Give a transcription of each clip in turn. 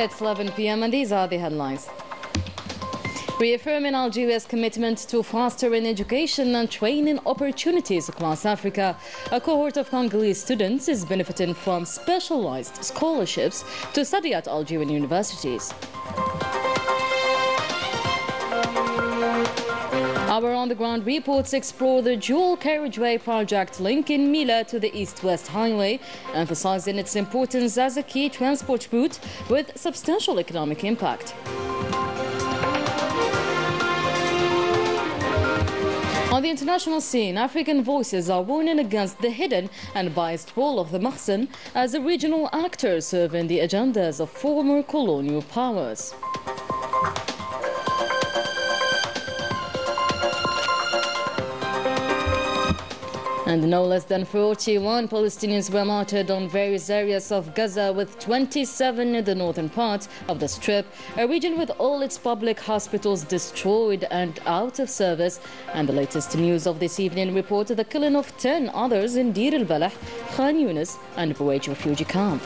It's 11 p.m. and these are the headlines. Reaffirming Algeria's commitment to fostering education and training opportunities across Africa, a cohort of Congolese students is benefiting from specialized scholarships to study at Algerian universities. Our on-the-ground reports explore the dual carriageway project linking Mila to the East-West Highway, emphasizing its importance as a key transport route with substantial economic impact. On the international scene, African voices are warning against the hidden and biased role of the Mahsen as a regional actor serving the agendas of former colonial powers. And no less than 41 Palestinians were martyred on various areas of Gaza, with 27 in the northern part of the Strip, a region with all its public hospitals destroyed and out of service. And the latest news of this evening reported the killing of 10 others in Deir al-Balah, Khan Yunis and Buwaj refugee camp.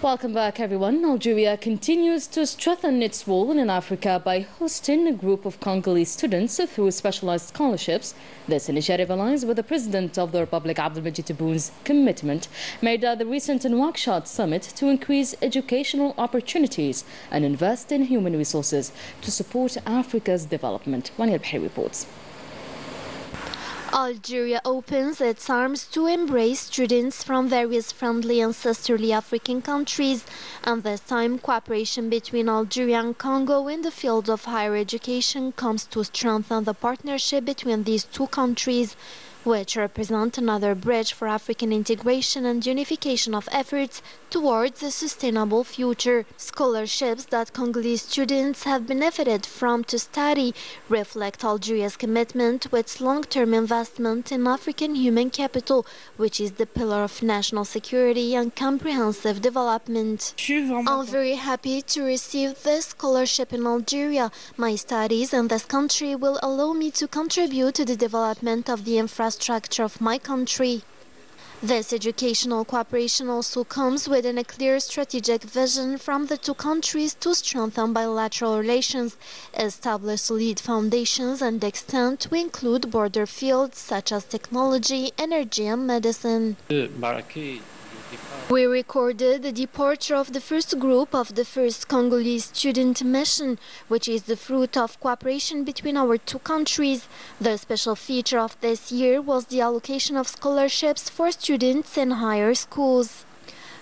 Welcome back, everyone. Algeria continues to strengthen its role in Africa by hosting a group of Congolese students through specialized scholarships. This initiative aligns with the President of the Republic, Abdelmajid Tebboun's commitment made at the recent Nouakchott summit to increase educational opportunities and invest in human resources to support Africa's development. Wani al-Bahri reports. Algeria opens its arms to embrace students from various friendly and sisterly African countries, and this time cooperation between Algeria and Congo in the field of higher education comes to strengthen the partnership between these two countries, which represent another bridge for African integration and unification of efforts towards a sustainable future. Scholarships that Congolese students have benefited from to study reflect Algeria's commitment to its long-term investment in African human capital, which is the pillar of national security and comprehensive development. I'm very happy to receive this scholarship in Algeria. My studies in this country will allow me to contribute to the development of the infrastructure of my country. This educational cooperation also comes within a clear strategic vision from the two countries to strengthen bilateral relations, establish solid foundations, and extend to include border fields such as technology, energy, and medicine. We recorded the departure of the first group of the first Congolese student mission, which is the fruit of cooperation between our two countries. The special feature of this year was the allocation of scholarships for students in higher schools.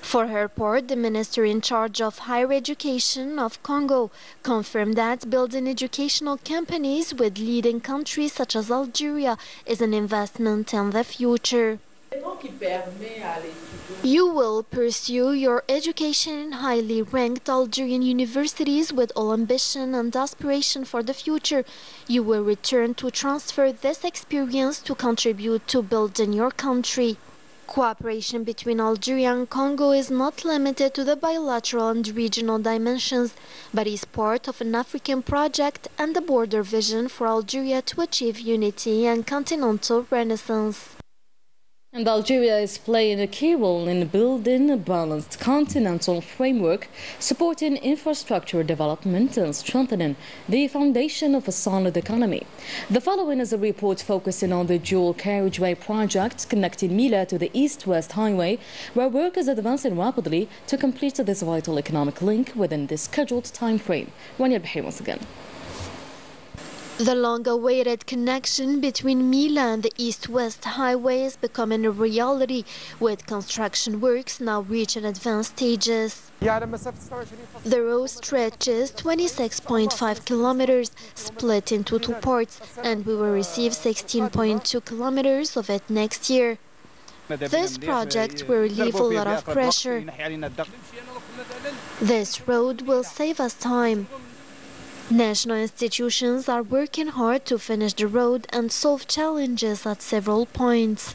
For her part, the minister in charge of higher education of Congo confirmed that building educational companies with leading countries such as Algeria is an investment in the future. You will pursue your education in highly ranked Algerian universities with all ambition and aspiration for the future. You will return to transfer this experience to contribute to building your country. Cooperation between Algeria and Congo is not limited to the bilateral and regional dimensions, but is part of an African project and the border vision for Algeria to achieve unity and continental renaissance. And Algeria is playing a key role in building a balanced continental framework, supporting infrastructure development and strengthening the foundation of a solid economy. The following is a report focusing on the dual carriageway project connecting Mila to the East-West Highway, where work is advancing rapidly to complete this vital economic link within the scheduled time frame. Wani al-Bahri once again. The long-awaited connection between Mila and the East-West Highway is becoming a reality, with construction works now reaching advanced stages. The road stretches 26.5 kilometers, split into two parts, and we will receive 16.2 kilometers of it next year. This project will relieve a lot of pressure. This road will save us time. National institutions are working hard to finish the road and solve challenges at several points.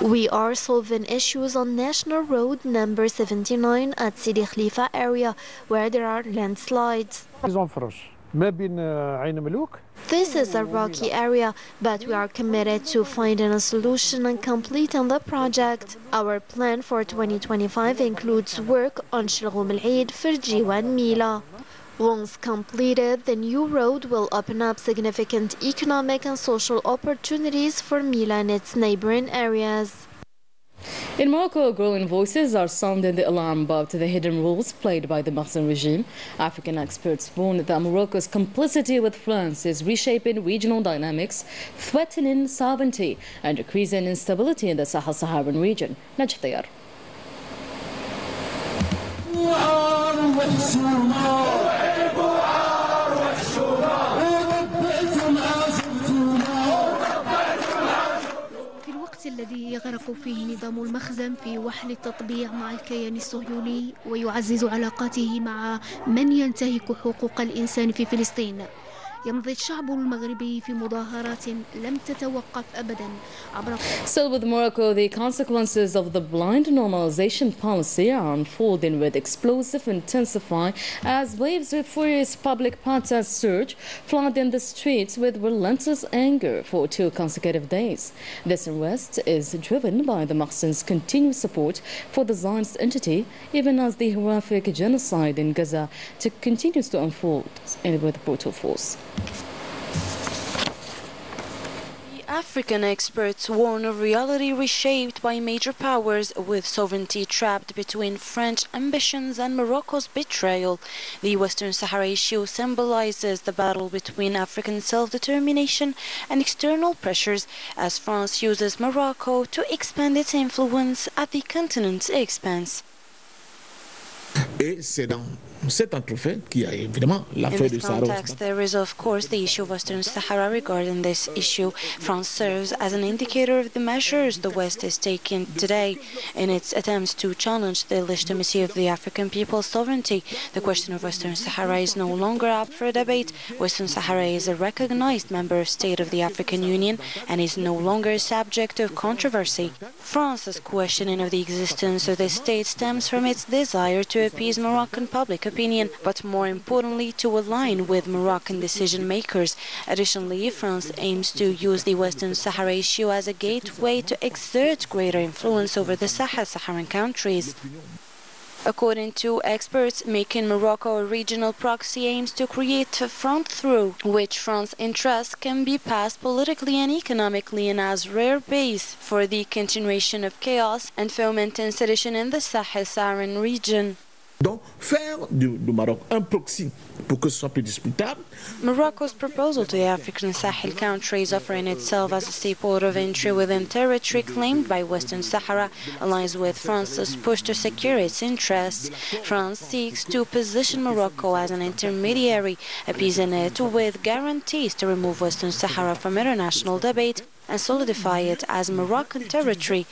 We are solving issues on National Road number 79 at Sidi Khalifa area, where there are landslides. This is a rocky area, but we are committed to finding a solution and completing the project. Our plan for 2025 includes work on Shlghoum Al-Eid, Ferjiwa and Mila. Once completed, the new road will open up significant economic and social opportunities for Mila and its neighboring areas. In Morocco, growing voices are sounding the alarm about the hidden roles played by the Mahsen regime. African experts warn that Morocco's complicity with France is reshaping regional dynamics, threatening sovereignty and increasing instability in the Sahel-Saharan region. Najdiyar. الذي يغرق فيه نظام المخزن في وحل التطبيع مع الكيان الصهيوني ويعزز علاقاته مع من ينتهك حقوق الإنسان في فلسطين. يمضي الشعب المغربي في مظاهرات لم تتوقف أبدا عبر. Still with Morocco, the consequences of the blind normalization policy are unfolding with explosive intensify as waves of furious public protests surge, flooding the streets with relentless anger for 2 consecutive days. This unrest is driven by the Mahsen's continued support for the Zionist entity, even as the horrific genocide in Gaza continues to unfold with brutal force. African experts warn of reality reshaped by major powers, with sovereignty trapped between French ambitions and Morocco's betrayal. The Western Sahara issue symbolizes the battle between African self-determination and external pressures, as France uses Morocco to expand its influence at the continent's expense. In this context, there is of course the issue of Western Sahara. Regarding this issue, France serves as an indicator of the measures the West is taking today in its attempts to challenge the legitimacy of the African people's sovereignty. The question of Western Sahara is no longer up for debate. Western Sahara is a recognized member state of the African Union and is no longer subject of controversy. France's questioning of the existence of this state stems from its desire to appease Moroccan public opinion, but more importantly to align with Moroccan decision makers. Additionally, France aims to use the Western Sahara issue as a gateway to exert greater influence over the Sahel-Saharan countries. According to experts, making Morocco a regional proxy aims to create a front through which France's interests can be passed politically and economically, and as rare base for the continuation of chaos and fomenting sedition in the Sahel-Saharan region. Donc, faire du Maroc un proxy pour que ce soit plus disputable. Morocco's proposal to the African Sahel countries, offering itself as a seaport of entry within territory claimed by Western Sahara, aligns with France's push to secure its interests. France seeks to position Morocco as an intermediary, appeasing it with guarantees to remove Western Sahara from international debate and solidify it as Moroccan territory.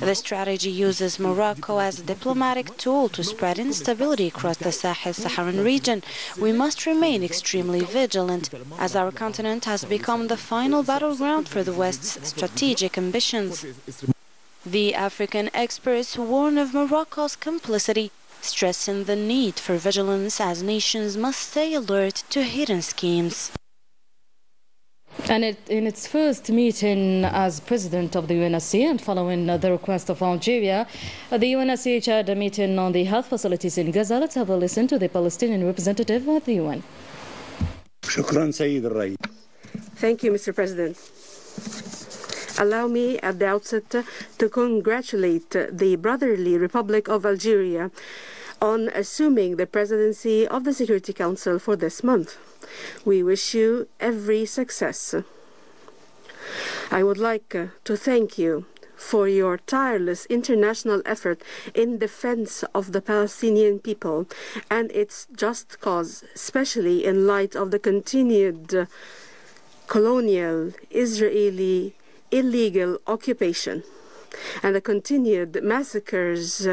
The strategy uses Morocco as a diplomatic tool to spread instability across the Sahel-Saharan region. We must remain extremely vigilant, as our continent has become the final battleground for the West's strategic ambitions. The African experts warn of Morocco's complicity, stressing the need for vigilance as nations must stay alert to hidden schemes. And in its first meeting as president of the UNSC and following the request of Algeria, the UNSC chaired a meeting on the health facilities in Gaza. Let's have a listen to the Palestinian representative of the UN. Thank you, Mr. President. Allow me at the outset to congratulate the brotherly Republic of Algeria on assuming the presidency of the Security Council for this month. We wish you every success. I would like to thank you for your tireless international effort in defense of the Palestinian people and its just cause, especially in light of the continued colonial Israeli illegal occupation and the continued massacres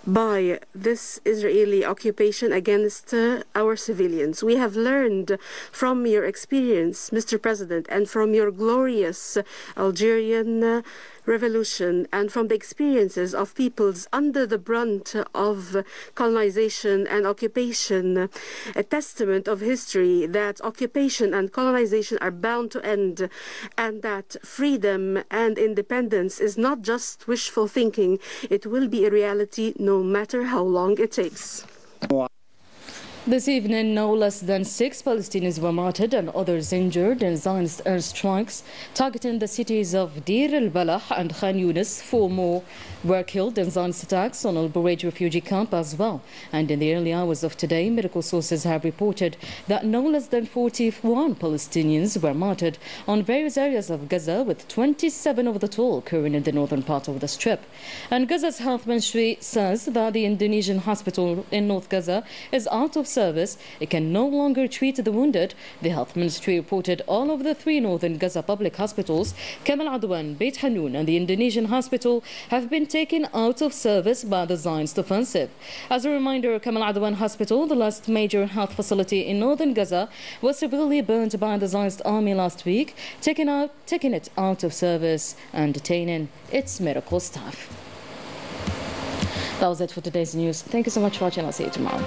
by this Israeli occupation against our civilians. We have learned from your experience, Mr. President, and from your glorious Algerian revolution and from the experiences of peoples under the brunt of colonization and occupation, a testament of history that occupation and colonization are bound to end, and that freedom and independence is not just wishful thinking. It will be a reality no matter how long it takes. This evening, no less than 6 Palestinians were martyred and others injured in Zionist airstrikes targeting the cities of Deir al-Balah and Khan Yunis. 4 more were killed in Zionist attacks on Al Bureij refugee camp as well. And in the early hours of today, medical sources have reported that no less than 41 Palestinians were martyred on various areas of Gaza, with 27 of the toll occurring in the northern part of the Strip. And Gaza's health ministry says that the Indonesian hospital in North Gaza is out of service. It can no longer treat the wounded. The health ministry reported all of the 3 northern Gaza public hospitals, Kamal Adwan, Beit Hanun and the Indonesian hospital, have been taken out of service by the Zionist offensive. As a reminder, Kamal Adwan Hospital, the last major health facility in northern Gaza, was severely burned by the Zionist army last week, taking it out of service and detaining its medical staff. That was it for today's news. Thank you so much for watching. I'll see you tomorrow.